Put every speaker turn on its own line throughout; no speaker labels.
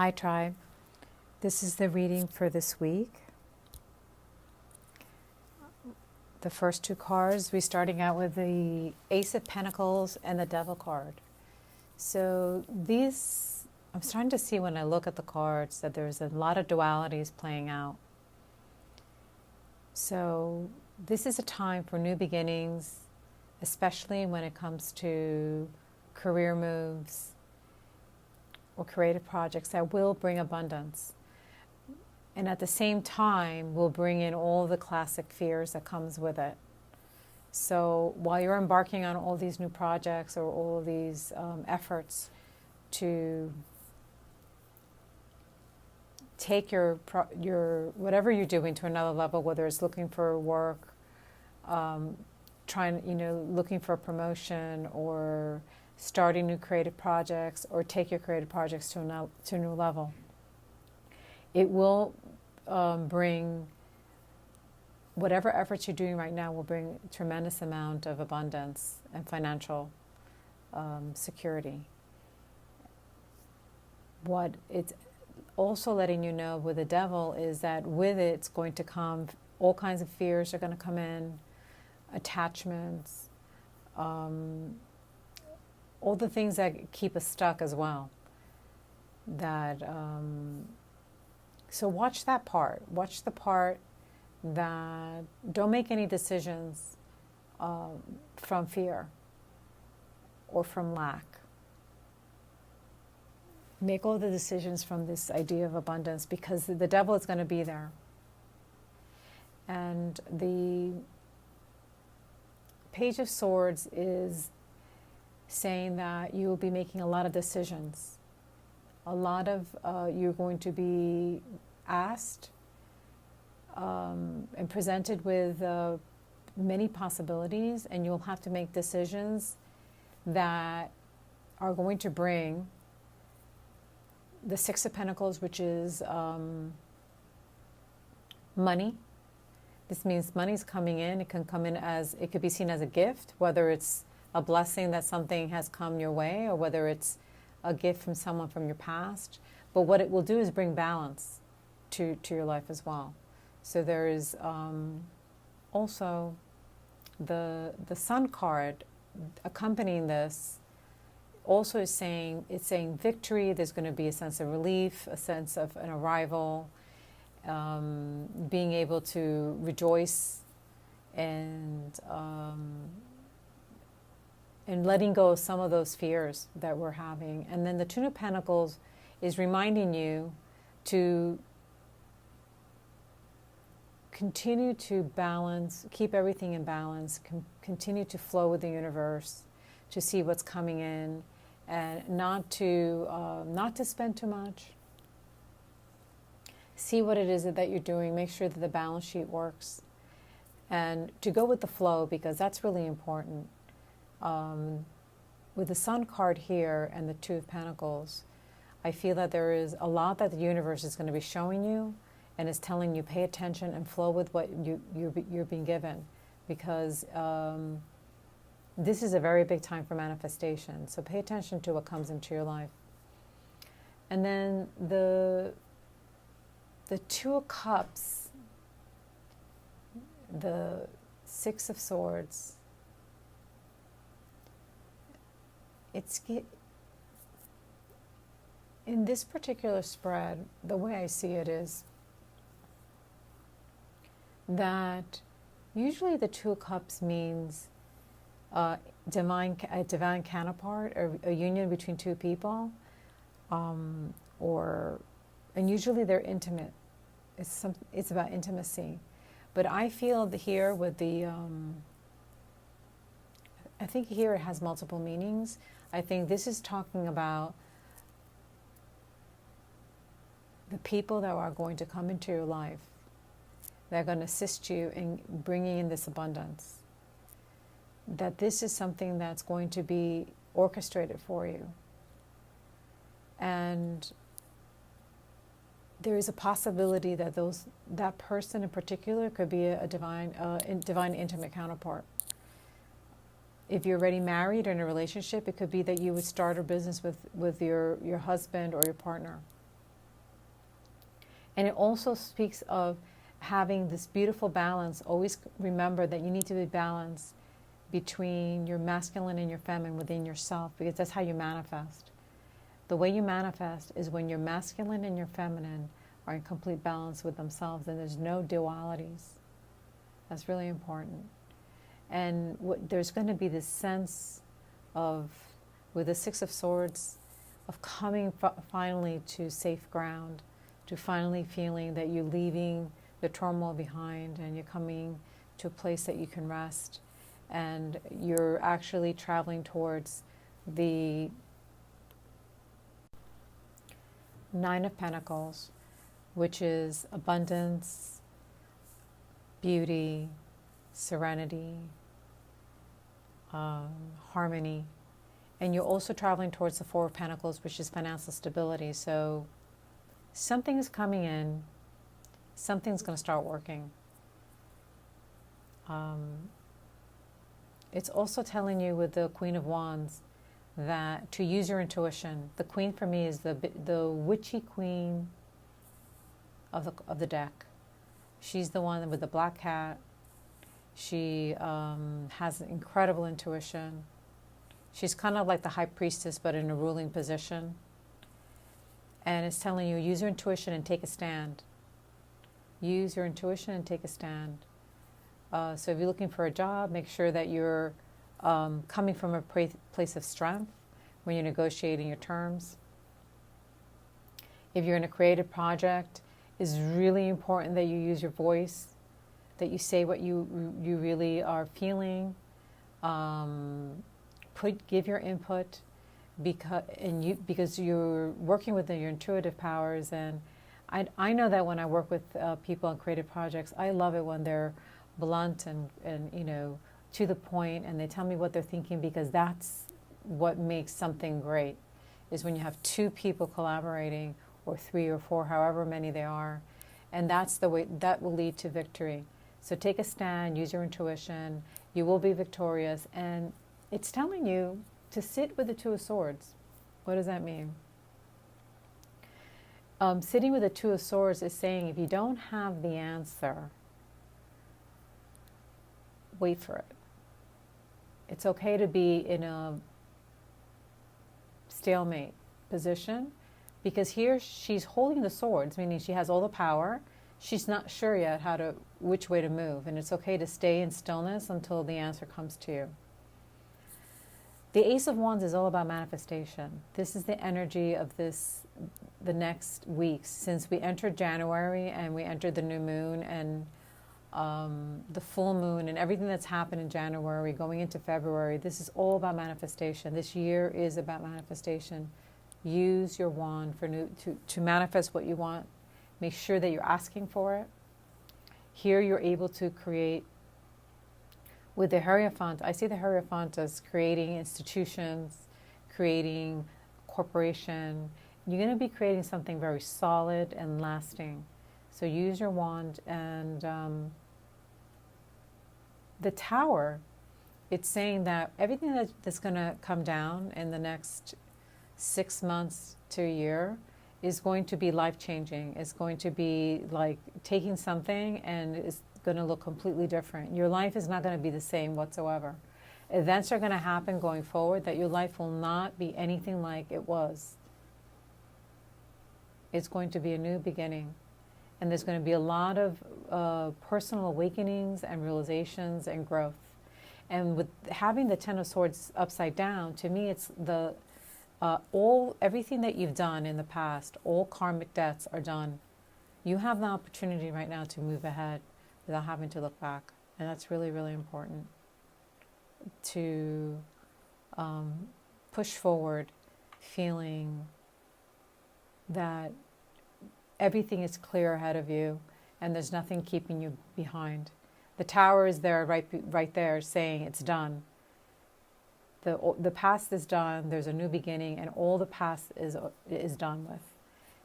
Hi, Tribe. This is the reading for this week. The first two cards, we're starting out with the Ace of Pentacles and the Devil card. So these, I'm starting to see when I look at the cards that there's a lot of dualities playing out. So this is a time for new beginnings, especially when it comes to career moves or creative projects that will bring abundance. And at the same time, will bring in all the classic fears that comes with it. So while you're embarking on all these new projects or all of these efforts to take your whatever you're doing to another level, whether it's looking for work, looking for a promotion, or starting new creative projects, or take your creative projects to a new level, it will bring, whatever efforts you're doing right now will bring a tremendous amount of abundance and financial security. What it's also letting you know with the Devil is that with it, it's going to come, all kinds of fears are going to come in, attachments, all the things that keep us stuck as well. So watch that part. Watch the part that don't make any decisions from fear or from lack. Make all the decisions from this idea of abundance, because the Devil is going to be there. And the Page of Swords is saying that you will be making a lot of decisions. A lot of, you're going to be asked and presented with many possibilities, and you'll have to make decisions that are going to bring the Six of Pentacles, which is money. This means money's coming in. It can come in as, it could be seen as a gift, whether it's a blessing that something has come your way, or whether it's a gift from someone from your past. But what it will do is bring balance to your life as well. So there is also the Sun card accompanying this also is saying, it's saying victory. There's going to be a sense of relief, a sense of an arrival, being able to rejoice and letting go of some of those fears that we're having. And then the Two of Pentacles is reminding you to continue to balance, keep everything in balance, continue to flow with the universe, to see what's coming in, and not to spend too much. See what it is that you're doing. Make sure that the balance sheet works, and to go with the flow, because that's really important. With the Sun card here and the Two of Pentacles, I feel that there is a lot that the universe is going to be showing you, and is telling you pay attention and flow with what you're being given, because this is a very big time for manifestation. So pay attention to what comes into your life. And then the Two of Cups, the Six of Swords, in this particular spread, the way I see it is that usually the Two of Cups means a divine counterpart, or a union between two people, and usually they're intimate. It's about intimacy. But I feel that here with the, I think here it has multiple meanings. I think this is talking about the people that are going to come into your life. They're going to assist you in bringing in this abundance. That this is something that's going to be orchestrated for you. And there is a possibility that that person in particular could be a divine intimate counterpart. If you're already married or in a relationship, it could be that you would start a business with your husband or your partner. And it also speaks of having this beautiful balance. Always remember that you need to be balanced between your masculine and your feminine within yourself, because that's how you manifest. The way you manifest is when your masculine and your feminine are in complete balance with themselves, and there's no dualities. That's really important. And there's going to be this sense of, with the Six of Swords, of coming finally to safe ground, to finally feeling that you're leaving the turmoil behind and you're coming to a place that you can rest, and you're actually traveling towards the Nine of Pentacles, which is abundance, beauty, serenity, harmony. And you're also traveling towards the Four of Pentacles, which is financial stability. So something is coming in, something's going to start working. It's also telling you with the Queen of Wands that to use your intuition. The Queen for me is the witchy queen of the deck. She's the one with the black cat. She has incredible intuition. She's kind of like the high priestess, but in a ruling position. And it's telling you, use your intuition and take a stand. Use your intuition and take a stand. So if you're looking for a job, make sure that you're coming from a place of strength when you're negotiating your terms. If you're in a creative project, it's really important that you use your voice, that you say what you really are feeling. Give your input, because you're working with your intuitive powers. And I know that when I work with people on creative projects, I love it when they're blunt and to the point, and they tell me what they're thinking, because that's what makes something great, is when you have two people collaborating, or three or four, however many they are, and that's the way that will lead to victory. So take a stand, use your intuition, you will be victorious. And it's telling you to sit with the Two of Swords. What does that mean? Sitting with the Two of Swords is saying, if you don't have the answer, wait for it. It's okay to be in a stalemate position, because here she's holding the swords, meaning she has all the power. She's not sure yet which way to move, and it's okay to stay in stillness until the answer comes to you. The Ace of Wands is all about manifestation. This is the energy of the next weeks, since we entered January and we entered the new moon and the full moon and everything that's happened in January going into February. This is all about manifestation. This year is about manifestation. Use your wand to manifest what you want. Make sure that you're asking for it. Here you're able to create. With the Hierophant, I see the Hierophant as creating institutions, creating corporation. You're going to be creating something very solid and lasting. So use your wand. And the Tower, it's saying that everything that's going to come down in the next 6 months to a year is going to be life-changing. It's going to be like taking something and it's going to look completely different. Your life is not going to be the same whatsoever. Events are going to happen going forward that your life will not be anything like it was. It's going to be a new beginning. And there's going to be a lot of personal awakenings and realizations and growth. And with having the Ten of Swords upside down, to me it's everything that you've done in the past, all karmic debts are done. You have the opportunity right now to move ahead without having to look back. And that's really, really important, to push forward feeling that everything is clear ahead of you and there's nothing keeping you behind. The Tower is there, right there, saying it's done. The past is done. There's a new beginning, and all the past is done with.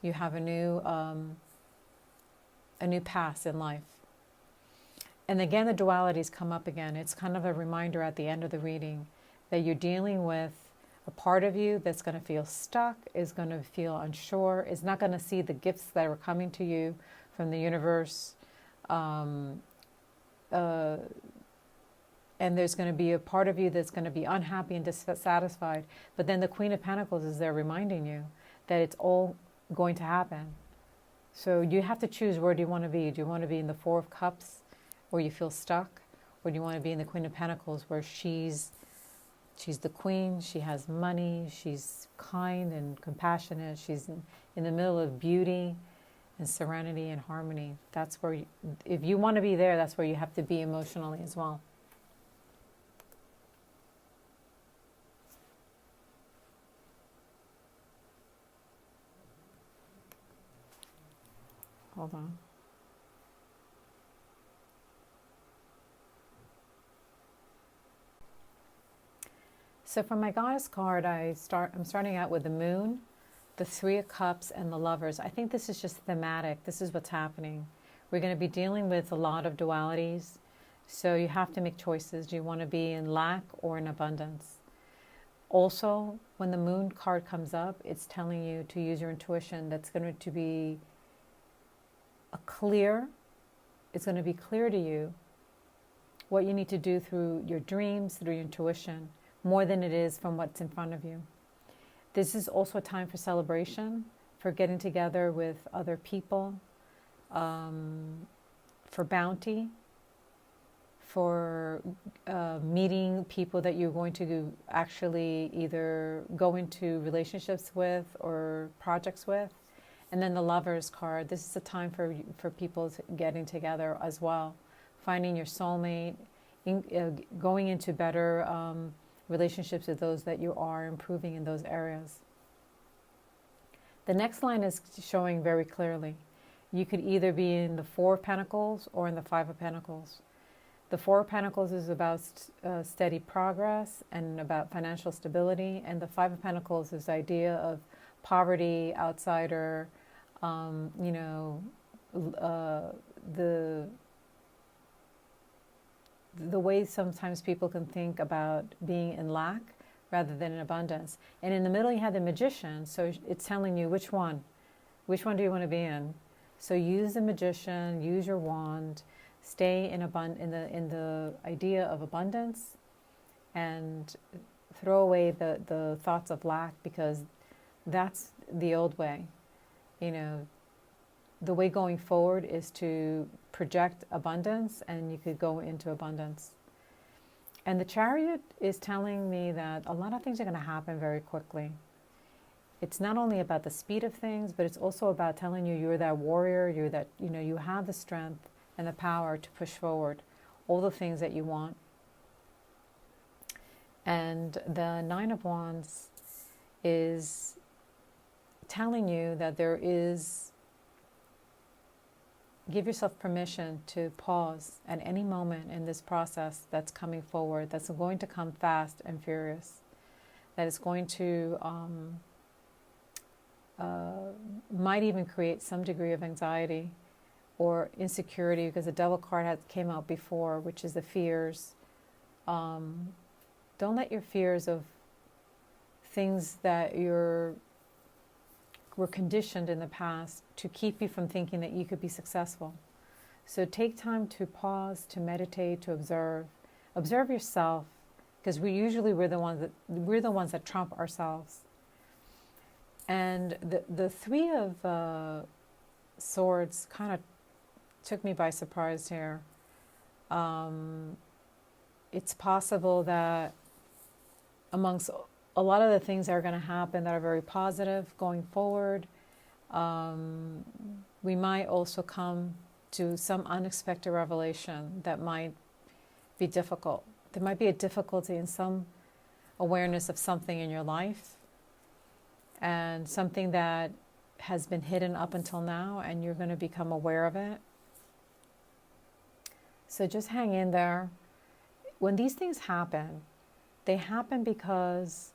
You have a new past in life. And again, the dualities come up again. It's kind of a reminder at the end of the reading that you're dealing with A part of you that's going to feel stuck, is going to feel unsure, is not going to see the gifts that are coming to you from the universe. And there's going to be a part of you that's going to be unhappy and dissatisfied. But then the Queen of Pentacles is there reminding you that it's all going to happen. So you have to choose, where do you want to be? Do you want to be in the Four of Cups where you feel stuck? Or do you want to be in the Queen of Pentacles where she's the queen, she has money, she's kind and compassionate, she's in the middle of beauty and serenity and harmony. That's where, if you want to be there, that's where you have to be emotionally as well. Hold on. So for my Goddess card, I'm starting out with the Moon, the Three of Cups, and the Lovers. I think this is just thematic. This is what's happening. We're going to be dealing with a lot of dualities. So you have to make choices. Do you want to be in lack or in abundance? Also, when the Moon card comes up, it's telling you to use your intuition. That's going to be it's going to be clear to you what you need to do through your dreams, through your intuition, more than it is from what's in front of you. This is also a time for celebration, for getting together with other people, for bounty, for meeting people that you're going to actually either go into relationships with or projects with. And then the Lovers card, this is a time for people getting together as well, finding your soulmate, going into better relationships with those that you are, improving in those areas. The next line is showing very clearly. You could either be in the Four of Pentacles or in the Five of Pentacles. The Four of Pentacles is about steady progress and about financial stability, and the Five of Pentacles is the idea of poverty, outsider, the way sometimes people can think about being in lack rather than in abundance. And in the middle you have the Magician, so it's telling you which one do you want to be in. So use the Magician, use your wand, stay in the idea of abundance, and throw away the thoughts of lack, because that's the old way. The way going forward is to project abundance, and you could go into abundance. And the Chariot is telling me that a lot of things are going to happen very quickly. It's not only about the speed of things, but it's also about telling you you're that warrior, you're that, you have the strength and the power to push forward all the things that you want. And the Nine of Wands is telling you that give yourself permission to pause at any moment in this process that's coming forward, that's going to come fast and furious, that is going to might even create some degree of anxiety or insecurity, because the Devil card came out before, which is the fears. Don't let your fears of things that were conditioned in the past to keep you from thinking that you could be successful. So take time to pause, to meditate, to observe yourself, because we're the ones that trump ourselves. And the Three of Swords kind of took me by surprise here. It's possible that amongst a lot of the things that are going to happen that are very positive going forward, we might also come to some unexpected revelation that might be difficult. There might be a difficulty in some awareness of something in your life, and something that has been hidden up until now, and you're going to become aware of it. So just hang in there. When these things happen, they happen because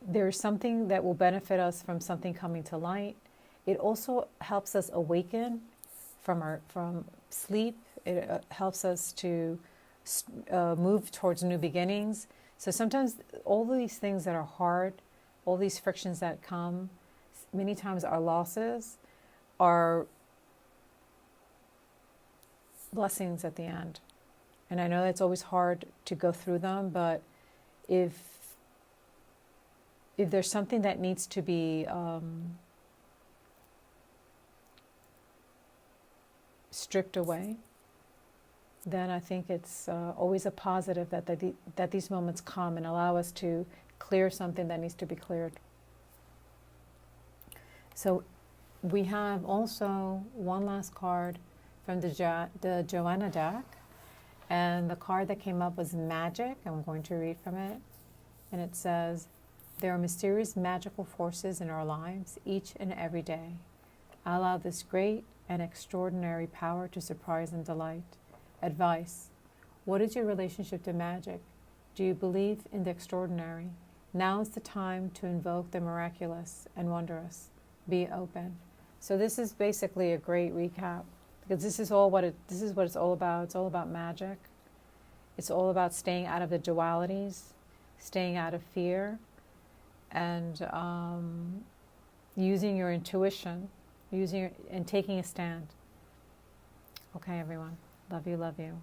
there's something that will benefit us from something coming to light. It also helps us awaken from sleep. It helps us to move towards new beginnings. So sometimes all these things that are hard, all these frictions that come, many times our losses are blessings at the end. And I know it's always hard to go through them, but if there's something that needs to be stripped away, then I think it's always a positive that these moments come and allow us to clear something that needs to be cleared. So we have also one last card from the Joanna deck, and the card that came up was Magic. I'm going to read from it, and it says, there are mysterious magical forces in our lives each and every day. Allow this great and extraordinary power to surprise and delight. Advice: what is your relationship to magic? Do you believe in the extraordinary? Now is the time to invoke the miraculous and wondrous. Be open. So this is basically a great recap, because this is what it's all about. It's all about magic. It's all about staying out of the dualities, staying out of fear, and using your intuition, and taking a stand. Okay, everyone. Love you, love you.